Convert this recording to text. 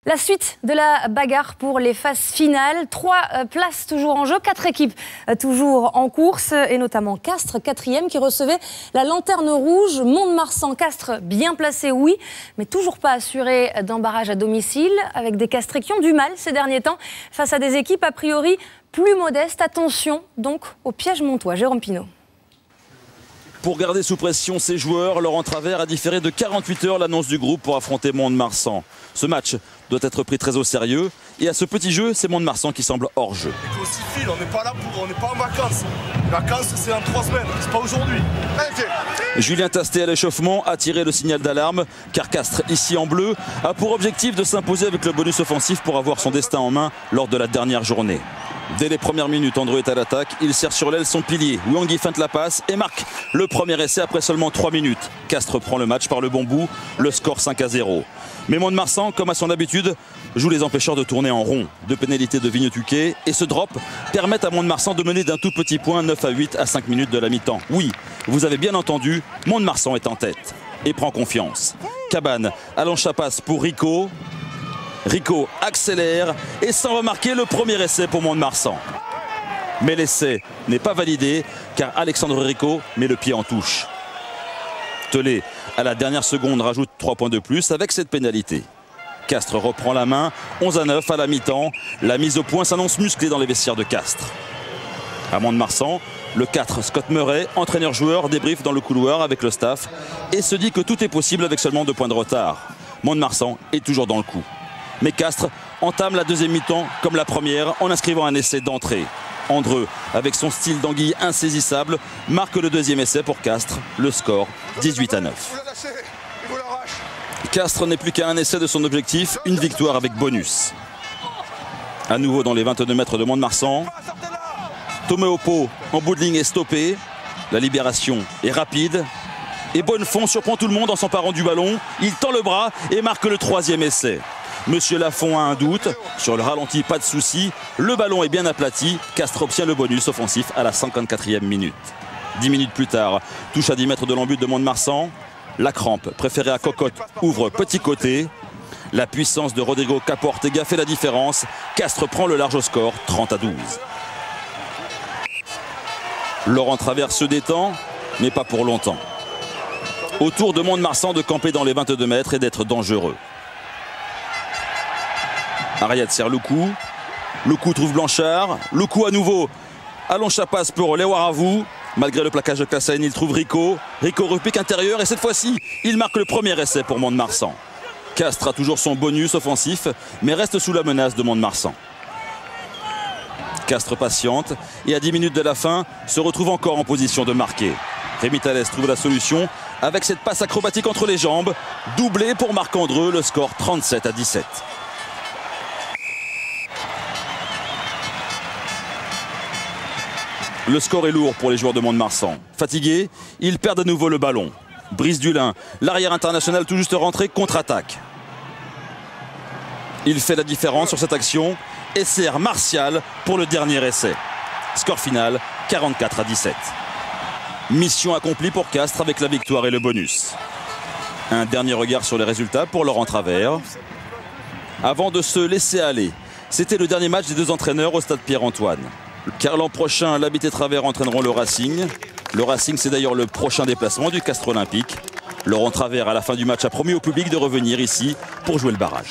La suite de la bagarre pour les phases finales. 3 places toujours en jeu, 4 équipes toujours en course, et notamment Castres, 4e, qui recevait la lanterne rouge. Mont-de-Marsan-Castres, bien placé, oui, mais toujours pas assuré d'un barrage à domicile, avec des Castrés qui ont du mal ces derniers temps face à des équipes a priori plus modestes. Attention donc au piège montois. Jérôme Pinault. Pour garder sous pression ses joueurs, Laurent Travers a différé de 48 heures l'annonce du groupe pour affronter Mont-de-Marsan. Ce match doit être pris très au sérieux et à ce petit jeu, c'est Mont-de-Marsan qui semble hors jeu. On n'est pas là on n'est pas en vacances. Les vacances, c'est en 3 semaines, c'est pas aujourd'hui. Julien Tastet à l'échauffement a tiré le signal d'alarme car Castres, ici en bleu, a pour objectif de s'imposer avec le bonus offensif pour avoir son destin en main lors de la dernière journée. Dès les premières minutes, Andrew est à l'attaque. Il serre sur l'aile son pilier. Wangui feinte la passe et marque le premier essai après seulement 3 minutes. Castres prend le match par le bon bout. Le score 5-0. Mais Mont-de-Marsan, comme à son habitude, joue les empêcheurs de tourner en rond. 2 pénalités de Vignes-Tuquet et ce drop permettent à Mont-de-Marsan de mener d'un tout petit point 9-8 à 5 minutes de la mi-temps. Oui, vous avez bien entendu, Mont-de-Marsan est en tête et prend confiance. Cabane, Alain Chapas pour Rico. Rico accélère et sans remarquer le premier essai pour Mont-de-Marsan. Mais l'essai n'est pas validé car Alexandre Rico met le pied en touche. Tellet, à la dernière seconde, rajoute 3 points de plus avec cette pénalité. Castres reprend la main, 11-9 à la mi-temps. La mise au point s'annonce musclée dans les vestiaires de Castres. À Mont-de-Marsan, le 4, Scott Murray, entraîneur-joueur, débrief dans le couloir avec le staff et se dit que tout est possible avec seulement 2 points de retard. Mont-de-Marsan est toujours dans le coup. Mais Castres entame la deuxième mi-temps comme la première en inscrivant un essai d'entrée. Andreu, avec son style d'anguille insaisissable, marque le deuxième essai pour Castres. Le score 18-9. Castres n'est plus qu'à un essai de son objectif, une victoire avec bonus. À nouveau dans les 22 mètres de Mont-de-Marsan. Tomeopo en bout de ligne est stoppé. La libération est rapide. Et Bonnefond surprend tout le monde en s'emparant du ballon. Il tend le bras et marque le 3e essai. Monsieur Lafont a un doute. Sur le ralenti, pas de souci. Le ballon est bien aplati. Castres obtient le bonus offensif à la 54e minute. 10 minutes plus tard, touche à 10 mètres de l'embut de Mont-de-Marsan. La crampe, préférée à Cocotte, ouvre petit côté. La puissance de Rodrigo Caportega fait la différence. Castres prend le large au score, 30-12. Laurent Travers se détend, mais pas pour longtemps. Autour de Mont-de-Marsan de camper dans les 22 mètres et d'être dangereux. Ariad serre le coup. Le coup trouve Blanchard. Le coup à nouveau. Alain Chapas pour Lewaravou. Malgré le plaquage de Klassen, il trouve Rico. Rico repique intérieur et cette fois-ci, il marque le premier essai pour Mont-de-Marsan. Castres a toujours son bonus offensif, mais reste sous la menace de Mont-de-Marsan. Castres patiente et à 10 minutes de la fin, se retrouve encore en position de marquer. Rémi Thalès trouve la solution avec cette passe acrobatique entre les jambes. Doublé pour Marc-Andreu, le score 37-17. Le score est lourd pour les joueurs de Mont-de-Marsan. Fatigués, ils perdent à nouveau le ballon. Brice Dulin, l'arrière international tout juste rentré, contre-attaque. Il fait la différence sur cette action et sert Martial pour le dernier essai. Score final, 44-17. Mission accomplie pour Castres avec la victoire et le bonus. Un dernier regard sur les résultats pour Laurent Travers. Avant de se laisser aller, c'était le dernier match des 2 entraîneurs au stade Pierre-Antoine. Car l'an prochain, l'Habité Travers entraîneront le Racing. Le Racing, c'est d'ailleurs le prochain déplacement du Castres Olympique. Laurent Travers, à la fin du match, a promis au public de revenir ici pour jouer le barrage.